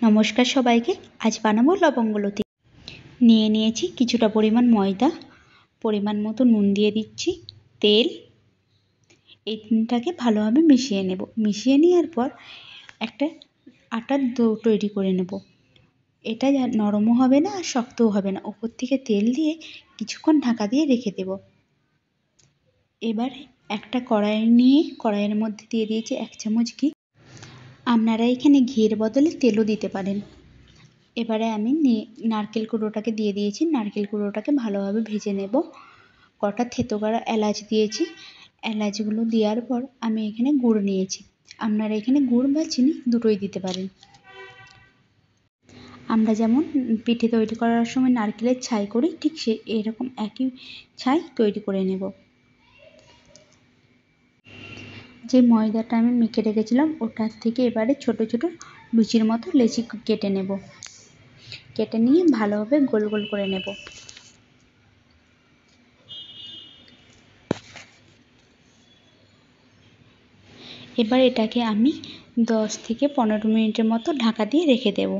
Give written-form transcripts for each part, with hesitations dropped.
নমস্কার সবাইকে। আজ বানাবো লবঙ্গ লতি। নিয়ে নিয়েছি কিছুটা পরিমাণ ময়দা, পরিমাণ মতো নুন দিয়ে দিচ্ছি, তেল। এই তিনটাকে ভালোভাবে মিশিয়ে নেব। মিশিয়ে নেওয়ার পর একটা আটার ডো তৈরি করে নেব। এটা নরমও হবে না আর শক্তও হবে না। উপর থেকে তেল দিয়ে কিছুক্ষণ ঢাকা দিয়ে রেখে দেব। এবার একটা কড়াই নিয়ে কড়াইয়ের মধ্যে দিয়ে দিয়েছি 1 চামচ ঘি। আপনারা এখানে ঘিয়ের বদলে তেলও দিতে পারেন। এবারে আমি নারকেল কুড়োটাকে দিয়ে দিয়েছি। নারকেল কুড়োটাকে ভালোভাবে ভেজে নেব। কটা থেতো করা এলাচ দিয়েছি। এলাচগুলো দেওয়ার পর আমি এখানে গুড় নিয়েছি। আপনারা এখানে গুড় বা চিনি দুটোই দিতে পারেন। আমরা যেমন পিঠে তৈরি করার সময় নারকেলের ছাই করি, ঠিক এরকম একই ছাই তৈরি করে নেব। যে ময়দাটা আমি মেখে রেখেছিলাম ওটার থেকে এবারে ছোট ছোট লুচির মতো লেচি কেটে নেব। কেটে নিয়ে ভালোভাবে গোল গোল করে নেব। এবার এটাকে আমি 10 থেকে 15 মিনিটের মতো ঢাকা দিয়ে রেখে দেব।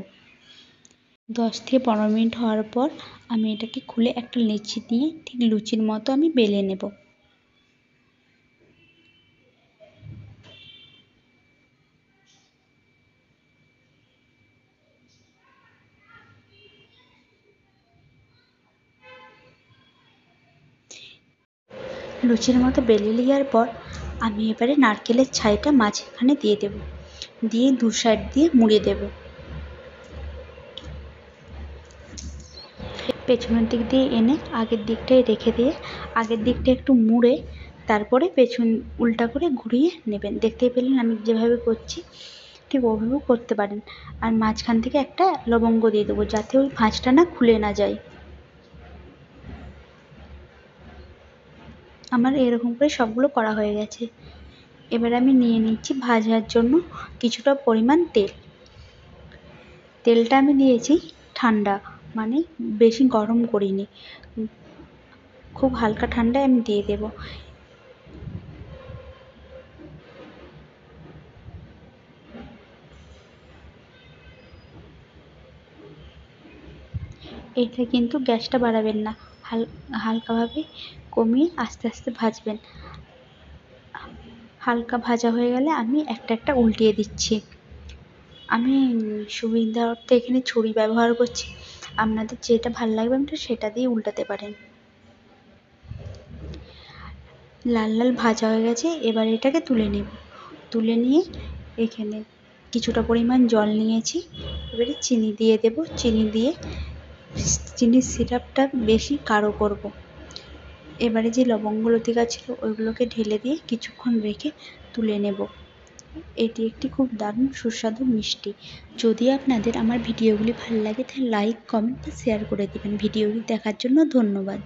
10 থেকে 15 মিনিট হওয়ার পর আমি এটাকে খুলে একটা লেচি দিয়ে ঠিক লুচির মতো আমি বেলে নেব। লুচির মতো বেলে নেওয়ার পর আমি এবারে নারকেলের ছাইটা মাঝখানে দিয়ে দেব। দিয়ে দু সাইড দিয়ে মুড়ে দেব। পেছনের দিক দিয়ে এনে আগের দিকটায় রেখে দিয়ে আগের দিকটা একটু মুড়ে তারপরে পেছন উল্টা করে ঘুরিয়ে নেবেন। দেখতেই পেলেন আমি যেভাবে করছি, ঠিক ওভাবেও করতে পারেন। আর মাঝখান থেকে একটা লবঙ্গ দিয়ে দেবো যাতে ওই ভাঁজটা না খুলে না যায়। আমার এরকম করে সবগুলো করা হয়ে গেছে। এবার আমি নিয়ে নিচ্ছি ভাজার জন্য কিছুটা পরিমাণ তেল। তেলটা আমি দিয়েছি ঠান্ডা, মানে বেশি গরম করিনি, খুব হালকা ঠান্ডায় আমি দিয়ে দেব। এটা কিন্তু গ্যাসটা বাড়াবেন না, হালকাভাবে কমিয়ে আস্তে আস্তে ভাজবেন। হালকা ভাজা হয়ে গেলে আমি একটা একটা উল্টিয়ে দিচ্ছি। আমি সুবিধার্থে এখানে ছুরি ব্যবহার করছি। আপনাদের যেটা ভালো লাগবে আপনি সেটা দিয়ে উল্টাতে পারেন। লাল লাল ভাজা হয়ে গেছে। এবার এটাকে তুলে নেব। তুলে নিয়ে এখানে কিছুটা পরিমাণ জল নিয়েছি। এবারে চিনি দিয়ে দেব। চিনি দিয়ে চিনির সিরাপটা বেশি গাঢ় করব। এবারে যে লবঙ্গ লতিকা ছিল ওইগুলোকে ঢেলে দিয়ে কিছুক্ষণ রেখে তুলে নেব। এটি একটি খুব দারুণ সুস্বাদু মিষ্টি। যদি আপনাদের আমার ভিডিওগুলি ভালো লাগে তাহলে লাইক, কমেন্ট বা শেয়ার করে দেবেন। ভিডিওটি দেখার জন্য ধন্যবাদ।